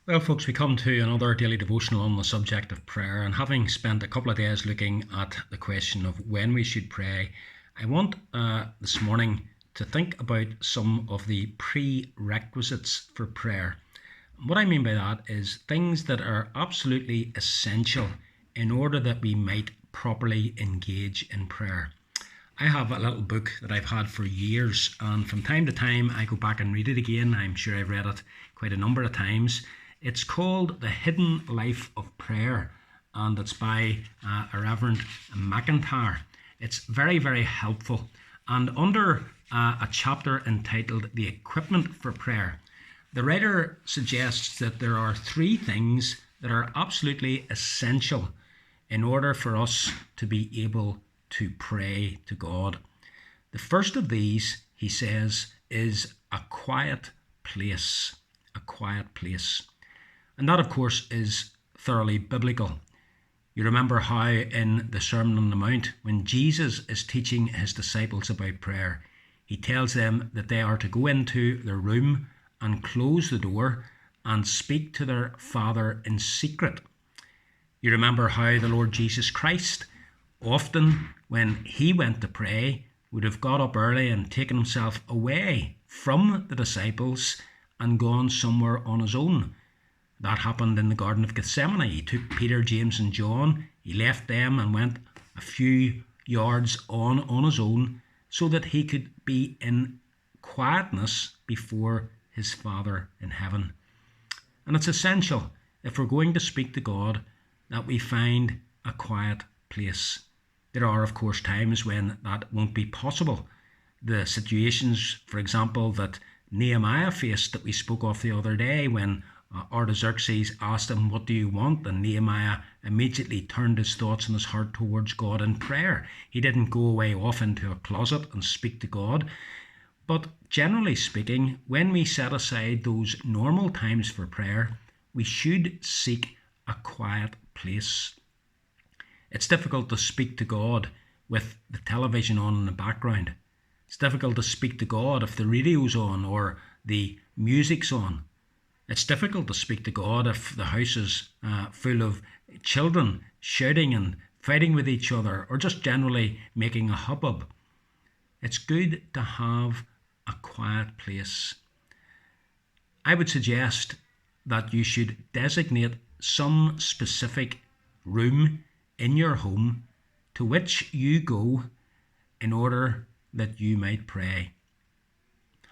Well, folks, we come to another daily devotional on the subject of prayer. And having spent a couple of days looking at the question of when we should pray, I want this morning to think about some of the prerequisites for prayer. What I mean by that is things that are absolutely essential in order that we might properly engage in prayer. I have a little book that I've had for years, and from time to time I go back and read it again. I'm sure I've read it quite a number of times. It's called The Hidden Life of Prayer, and it's by a Reverend McIntyre. It's very, very helpful. And under a chapter entitled The Equipment for Prayer, the writer suggests that there are three things that are absolutely essential in order for us to be able to pray to God. The first of these, he says, is a quiet place. A quiet place. And that, of course, is thoroughly biblical. You remember how in the Sermon on the Mount, when Jesus is teaching his disciples about prayer, he tells them that they are to go into their room and close the door and speak to their Father in secret. You remember how the Lord Jesus Christ, often when he went to pray, would have got up early and taken himself away from the disciples and gone somewhere on his own. That happened in the Garden of Gethsemane. He took Peter, James and John, he left them and went a few yards on his own so that he could be in quietness before his Father in heaven. And it's essential, if we're going to speak to God, that we find a quiet place. There are, of course, times when that won't be possible. The situations, for example, that Nehemiah faced that we spoke of the other day when Artaxerxes asked him, "What do you want?" And Nehemiah immediately turned his thoughts and his heart towards God in prayer. He didn't go away off into a closet and speak to God. But generally speaking, when we set aside those normal times for prayer, we should seek a quiet place. It's difficult to speak to God with the television on in the background. It's difficult to speak to God if the radio's on or the music's on. It's difficult to speak to God if the house is full of children shouting and fighting with each other or just generally making a hubbub. It's good to have a quiet place. I would suggest that you should designate some specific room in your home to which you go in order that you might pray.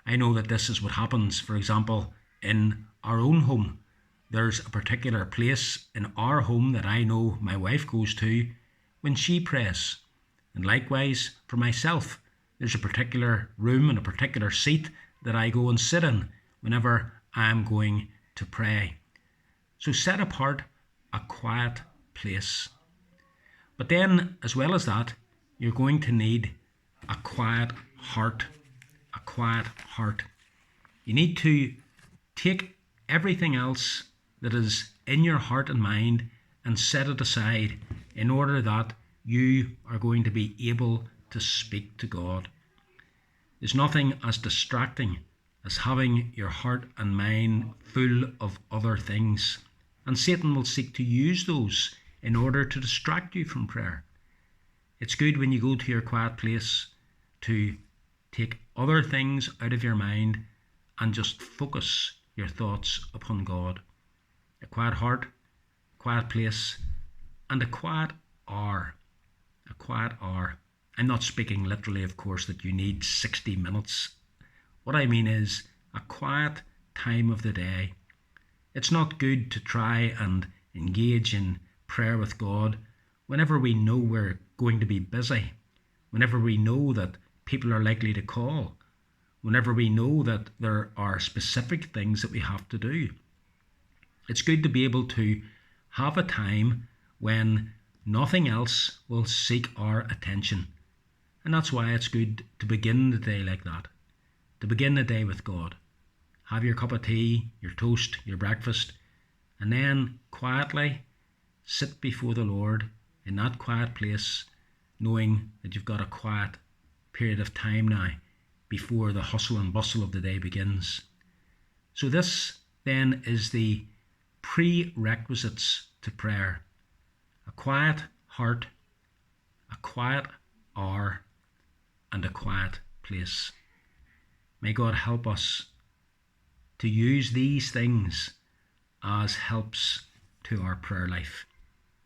I know that this is what happens, for example, in our own home. There's a particular place in our home that I know my wife goes to when she prays. And likewise for myself, there's a particular room and a particular seat that I go and sit in whenever I'm going to pray. So set apart a quiet place. But then, as well as that, you're going to need a quiet heart. A quiet heart. You need to take everything else that is in your heart and mind and set it aside in order that you are going to be able to speak to God. There's nothing as distracting as having your heart and mind full of other things. And Satan will seek to use those in order to distract you from prayer. It's good when you go to your quiet place to take other things out of your mind and just focus your thoughts upon God. A quiet heart, a quiet place, and a quiet hour. A quiet hour. I'm not speaking literally, of course, that you need 60 minutes. What I mean is a quiet time of the day. It's not good to try and engage in prayer with God whenever we know we're going to be busy, whenever we know that people are likely to call, whenever we know that there are specific things that we have to do. It's good to be able to have a time when nothing else will seek our attention. And that's why it's good to begin the day like that, to begin the day with God. Have your cup of tea, your toast, your breakfast, and then quietly sit before the Lord in that quiet place, knowing that you've got a quiet period of time now before the hustle and bustle of the day begins. So this then is the prerequisites to prayer: a quiet heart, a quiet hour, and a quiet place. May God help us to use these things as helps to our prayer life.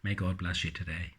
May God bless you today.